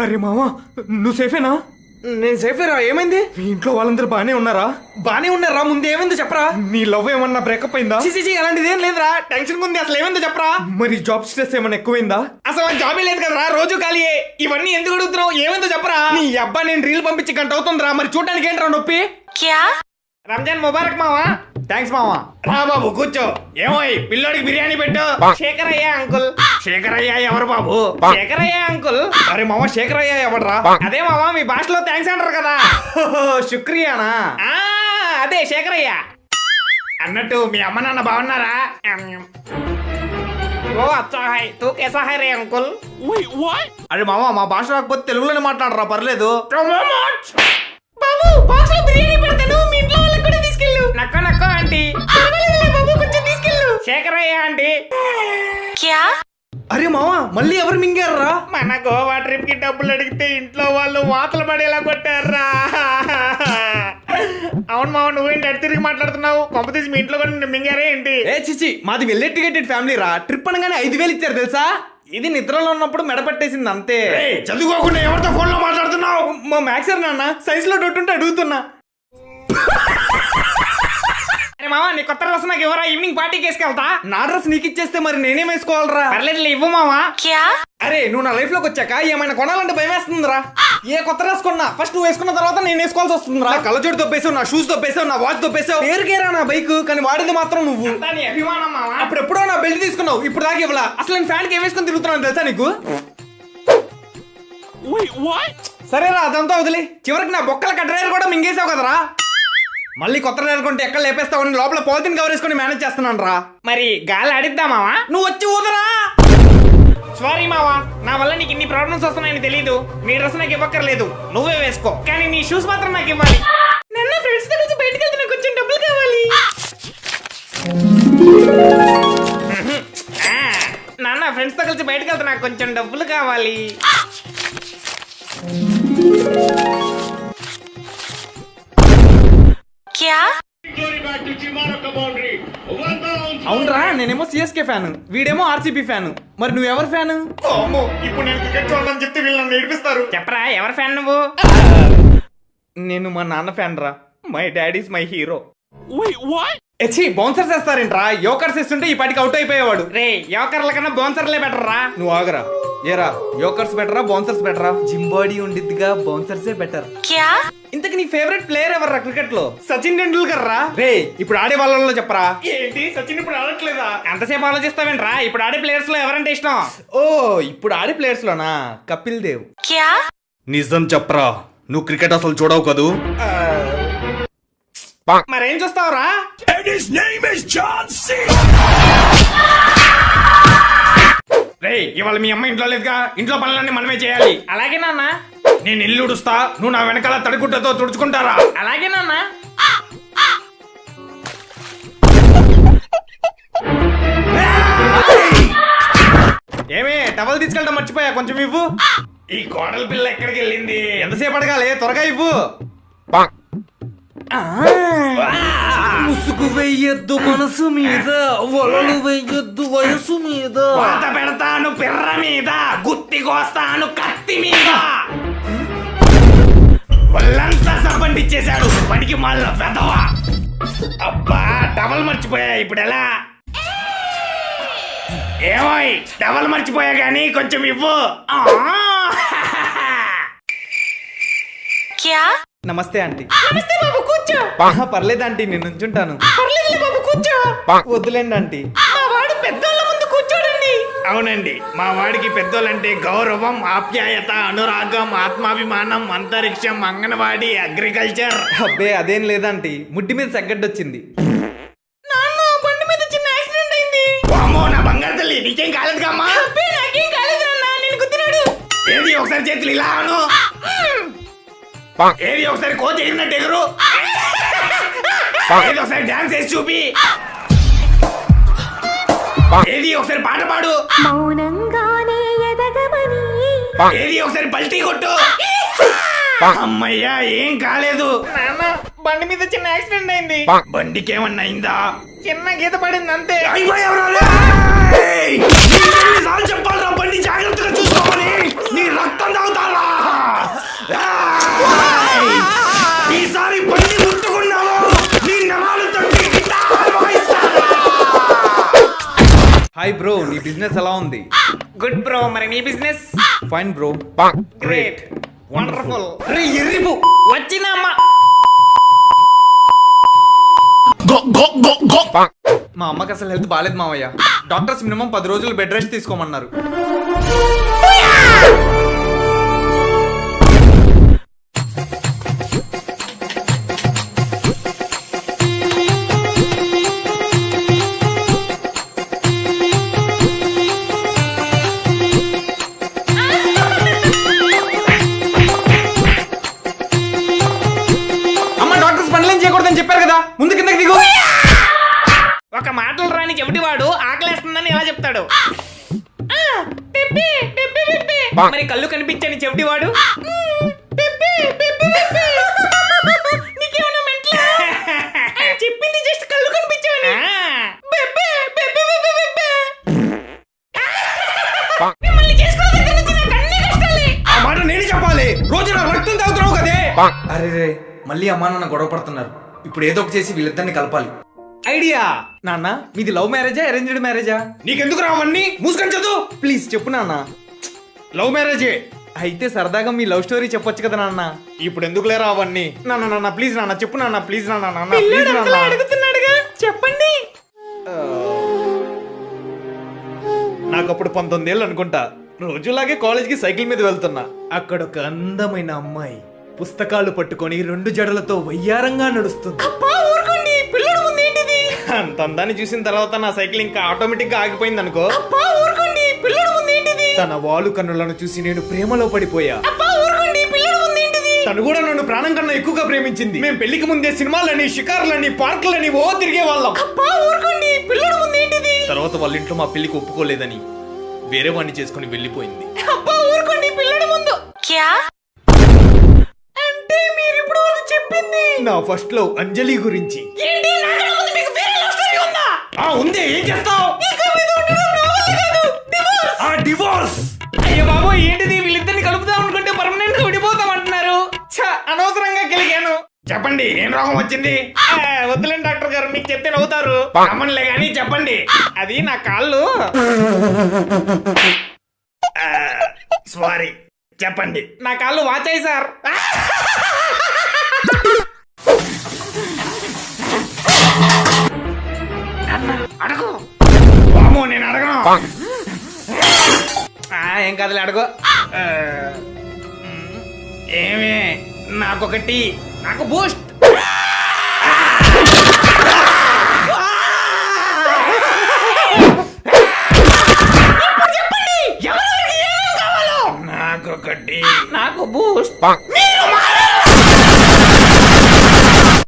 అరే మామా, నువ్వు సేఫేనా? నేను సేఫేరా. ఏమైంది? మీ ఇంట్లో వాళ్ళందరూ బానే ఉన్నారా? బానే ఉన్నారా? ముందు ఏమైందో చెప్పరా. నీ లవ్ ఏమన్నా బ్రేకప్ అయిందా? చిచి అలాంటిది ఏం లేదురా. టెన్షన్ ఉంది. అసలు ఏమైందో చెప్పరా. మరి జాబ్ స్ట్రెస్ ఏమన్నా ఎక్కువైందా? అసలు జాబే లేదు కదరా, రోజు ఖాళీయే. ఇవన్నీ ఎందుకు అడుగుతున్నావు? ఏమైందో చెప్పరా. నీ అబ్బా నేను రీల్ పంపించి గంట అవుతుందిరా. మరి చూడడానికి ఏంట్రా నొప్పి? రంజాన్ ముబారక్ మావా. థ్యాంక్స్ మామా. రా బాబు కూర్చో. ఏమోయ్ పిల్లోడికి బిర్యానీ పెట్టు. శేఖరయ్య అంకుల్. శేఖరయ్య ఎవరు బాబు? శేఖరయ్య అంకుల్. అరే మామా, శేఖరయ్య ఎవడరా? అదే మావా, మీ భాషలో థ్యాంక్స్ అంటారు కదా. శుక్రియానా? అదే శేఖరయ్య. అన్నట్టు మీ అమ్మ నాన్న బాగున్నారా? ఓ అచ్చా హై. తూ కేసా హై రే అంకుల్? అరే మామా, మా భాష రాకపోతే తెలుగులోనే మాట్లాడరా, పర్లేదు. బాబు బాక్స్ లో బిర్యానీ పెడతాను, మీ ఇంట్లో వాళ్ళకి కూడా తీసుకెళ్ళు. నక్క నక్క ఆంటీ. బాబు కొంచెం తీసుకెళ్ళు. శేఖరయ్య ఆంటీ. అరే మామా, మళ్ళీ ఎవరు మింగారా? మన గోవా ట్రిప్ కి డబ్బులు అడిగితే ఇంట్లో వాళ్ళు వాతలు పడేలా కొట్టారా. అవును మావ, నువ్వేంటి అడి తిరిగి మాట్లాడుతున్నావు? కొంపతీసి మీ ఇంట్లో కూడా మింగారే ఏంటి? ఏ చిచి, మాది వెల్ ఎడ్యుకేటెడ్ ఫ్యామిలీ రా. ట్రిప్ అనగానే 5,000 ఇచ్చారు తెలుసా? ఇది నిద్రలో ఉన్నప్పుడు మెడపట్టేసింది అంతే. చదువుకోకుండా ఎవరితో ఫోన్ లో మాట్లాడుతున్నావు? మా మ్యాథ్స్ సార్ నాన్న, సైన్స్ లో డౌట్ ఉంటే అడుగుతున్నా. అరే మావా, నీ కొత్త డ్రెస్ నాకు ఎవరా? ఈవినింగ్ పార్టీకి వేసుకెళ్తా. నా డ్రెస్ నీకు ఇచ్చేస్తే మరి నేనేం వేసుకోవాలరా? పర్లేదు ఇవ్వు మావా. అరే నువ్వు నా లైఫ్ లోకి వచ్చాక ఏమైనా కొనాలంటే భయం వేస్తుందిరా. ఏ కొత్త డ్రెస్ కొన్నా ఫస్ట్ నువ్వు వేసుకున్న తర్వాత నేను వేసుకోవాల్సి వస్తుందిరా. కళ్ళజోడు తప్పేసావు, నా షూస్ తప్పేసావు, నా వాచ్ తప్పేసావు. పేరుకేరా నా బైక్, కానీ వాడేది మాత్రం నువ్వు. నీ అభిమానం మావా. అప్పుడు ఎప్పుడో నా బెల్ట్ తీసుకున్నావు, ఇప్పుడు దాకా ఇవ్వలా. అసలు నేను ఫ్యాన్ కి ఏం వేసుకొని తిరుగుతున్నాను తెలుసా నీకు? సరేరా, అదంతా వదిలే. చివరికి నా బొక్కల కట్రైర్ కూడా మింగేసావు కదరా. మళ్ళీ కొత్త డ్రైవర్ కొంటే ఎక్కడ లేపేస్తావు, లోపల పాలిథిన్ కవర్ వేసుకొని మేనేజ్ చేస్తున్నాను రా. మరి గాలి ఆడిద్దా మావా? నువ్వు వచ్చి ఊదరా. సారీ మావా, నా వల్ల నీకు ఇన్ని ప్రాబ్లమ్స్ వస్తున్నాయని తెలీదు. నీ డ్రెస్ నాకు ఇవ్వక్కర్లేదు, నువ్వే వేసుకో. కానీ నీ షూస్ మాత్రం నాకు ఇవ్వాలి. నన్ను ఫ్రెండ్స్ తో కలిసి బయటకు వెళ్తే నాకు కొంచెం డబ్బులు కావాలి. నాన్న ఫ్రెండ్స్ తో కలిసి బయటకు వెళ్తే నాకు కొంచెం డబ్బులు కావాలి. అవునరా, నేనేమో సిఎస్కే ఫ్యాన్, వీడేమో ఆర్సీబీ ఫ్యాన్. మరి నువ్వెవరు ఫ్యాన్? ఇప్పుడు నేను క్రికెట్ చూడాలని చెప్తే వీళ్ళు నన్ను ఏడిపిస్తారు. చెప్పరా, ఎవరు ఫ్యాన్ నువ్వు? నేను మా నాన్న ఫ్యాన్ రా. My daddy is my hero. Bouncers వేస్తారేంట్రా? యోకర్స్ వేస్తుంటే ఈ పాటికి అవుట్ అయిపోయేవాడు. రే, యోకర్ల కన్నా బౌన్సర్లే బెటర్ రా. నువ్వు ఆగరా. ఏరా, యోకర్స్ బెటరా బౌన్సర్స్ బెటరా? జిమ్ బాడీ ఉండిద్దిగా, బౌన్సర్సే బెటర్. ఇంతకి నీ ఫేవరెట్ ప్లేయర్ ఎవర్రా క్రికెట్ లో? సచిన్ టెండూల్కర్ రా. రే, ఇప్పుడు ఆడే వాళ్ళలో చెప్పరా. ఏంటి సచిన్ ఇప్పుడు ఆడట్లేదా? ఎంతసేపు ఆలోచిస్తావేంట్రా? ఇప్పుడు ఆడే ప్లేయర్స్ లో ఎవరంటే ఇష్టం? ఓ, ఇప్పుడు ఆడే ప్లేయర్స్ లోనా కపిల్ దేవ్. నిజం చెప్పరా, నువ్వు క్రికెట్ అసలు చూడవు కదూ? మరేం చూస్తావురా? రే, ఇవాళ మీ అమ్మ ఇంట్లో లేదుగా, ఇంట్లో పనులన్నీ మనమే చేయాలి. అలాగే నాన్న. నేను ఇల్లు ఉడుస్తా, నువ్వు నా వెనకాల తడిగుడ్డతో తుడుచుకుంటారా? అలాగే నాన్న. ఏమే, టవల్ తీసుకెళ్ళడం మర్చిపోయా, కొంచెం ఇవ్వు. ఈ కోడల పిల్ల ఎక్కడికి వెళ్ళింది? ఎంతసేపు అడగాలి, త్వరగా ఇవ్వు. ముసుగు వెయ్యొద్దు మనసు మీద, వలలు వెయ్యొద్దు వయసు మీద. వాత పెడతాను పిర్ర మీద, గుత్తి కోస్తాను కత్తి మీద. వాళ్ళంతా సబ్బండిచ్చేశాడు, పనికి మళ్ళా వెదవా. అబ్బా, టవల్ మర్చిపోయా, ఇప్పుడు ఎలా? ఏమోయ్, టవల్ మర్చిపోయా గానీ కొంచెం ఇవ్వు. నమస్తే ఆంటీ. నమస్తే బాబు, కూర్చో. పర్లేదు ఆంటీ, నేను నుంచుంటాను. పర్లేదు బాబు, కూర్చో. వద్దులేండి ఆంటీ. మా వాడు పెద్దోళ్ళ ముందు కూర్చోడండి. అవునండి, మా వాడికి పెద్దోళ్ళంటే గౌరవం, ఆప్యాయత, అనురాగం, ఆత్మాభిమానం, అంతరిక్షం, అంగన్వాడీ, అగ్రికల్చర్. అబ్బే అదేం లేదంటీ, ముడ్డి మీద సగ్గడ్డొచ్చింది. నాన్న, బండి మీద చిన్న యాక్సిడెంట్ అయింది. వామ్మో, నా బంగారు తల్లి, నీకేం కాలేదు అమ్మా? అబ్బే, నాకేం కాలేదు నాన్న, నేను గుద్దినాడు. ఏది ఒకసారి చేతులు ఇలా అను. ఏది ఒకసారి కోతి ఎగిరినట్టు ఎగురు. ఏది ఒకసారి డాన్స్ వేసి చూపి. ఏది ఒకసారి పాట పాడు. మౌనంగానే ఎదగమని. ఏది ఒకసారి పల్టీ కొట్టు. అమ్మయ్యా, ఏం కాలేదు. నాన్న, బండి మీద చిన్న యాక్సిడెంట్ అయింది. బండికి ఏమన్నా అయిందా? చిన్న గీత పడింది అంతే. చెప్పాలరా, బండి జాగ్రత్తగా చూసుకోమని. నీ రక్తం తాగుతారా? హాయ్ బ్రో, నీ బిజినెస్ ఎలా ఉంది? గుడ్ బ్రో, మరి నీ business? Fine bro. Great, wonderful. వచ్చిన అమ్మ. మా అమ్మకి అసలు హెల్త్ బాగాలేదు మావయ్య. డాక్టర్స్ మినిమం 10 రోజులు బెడ్ రెస్ట్ తీసుకోమన్నారు. చేయకూడదని చెప్పారు కదా, ముందు కిందకి దిగు. ఒక మాటలు రాని చెవిటివాడు ఆకలేస్తుందని ఎలా చెప్తాడు? మరి కళ్ళు కనిపించని చెవిటివాడు చెప్పింది జస్ట్ కళ్ళు కనిపించని. ఆ మాట నేను చెప్పాలి, రోజు నా రక్తం తాగుతున్నావు కదే. అరే రే, మళ్ళీ అమ్మా నాన్న గొడవ పడుతున్నారు. ఇప్పుడు ఏదో ఒకటి చేసి వీళ్ళిద్దరిని కలపాలి. ఐడియా. నాన్న, మీది లవ్ మ్యారేజా అరేంజ్డ్ మ్యారేజా? నీకెందుకు రావన్నీ, మూసుకొని చదువు. ప్లీజ్ చెప్పు నాన్న. లవ్ మ్యారేజే. అయితే సరదాగా మీ లవ్ స్టోరీ చెప్పొచ్చు కదా నాన్న. ఇప్పుడు ఎందుకు లేరా అవన్నీ? నాన్న నాన్న ప్లీజ్ నాన్న చెప్పు నాన్న, ప్లీజ్ నాన్న. నాన్న ప్లీజ్ నాన్న. అడుగుతున్నాడుగా, చెప్పండి. నాకు అప్పుడు 19 ఏళ్ళు అనుకుంటా. రోజులాగే కాలేజ్కి సైకిల్ మీద వెళ్తున్నా. అక్కడ ఒక అందమైన అమ్మాయి పుస్తకాలు పట్టుకొని 2 జడలతో వయ్యారంగా నడుస్తుంది. అంత అందాన్ని చూసిన తర్వాత నా సైకిల్ ఇంకా ఆటోమేటిక్ గా ఆగిపోయింది అనుకో. తన వాలు కన్నులను చూసి నేను ప్రేమలో పడిపోయా. తను కూడా నన్ను ప్రాణం కన్నా ఎక్కువగా ప్రేమించింది. మేము పెళ్లికి ముందే సినిమాలని, షికార్లని, పార్కులని ఓ తిరిగే వాళ్ళం. తర్వాత వాళ్ళ ఇంట్లో మా పెళ్లికి ఒప్పుకోలేదని వేరే వాడిని చేసుకుని వెళ్ళిపోయింది. అంటే మీరు ఇప్పుడు చెప్పింది నా ఫస్ట్ లవ్ అంజలి గురించి. ఉంది, ఏం చేస్తావు? డివోర్స్. అయ్యో బాబు, ఏంటిది? వీళ్ళిద్దరిని కలుపుదాం అనుకుంటే పర్మనెంట్ గా విడిపోతాం అంటున్నారు. అనవసరంగా గెలిగాను. చెప్పండి, ఏం రోగం వచ్చింది? వద్దులేండి డాక్టర్ గారు, మీకు చెప్తే నవ్వుతారు. అమ్మనిలే గానీ చెప్పండి. అది నా కాళ్ళు. సారీ, చెప్పండి. నా కాళ్ళు వాచాయి సార్. అడగు. బామో, నేను అడగను. ఏం కాదులే, అడగు. ఏమే, నాకొకటి, నాకు బూస్ట్. చెప్పండి, నాకొకటి, నాకు బూస్ట్.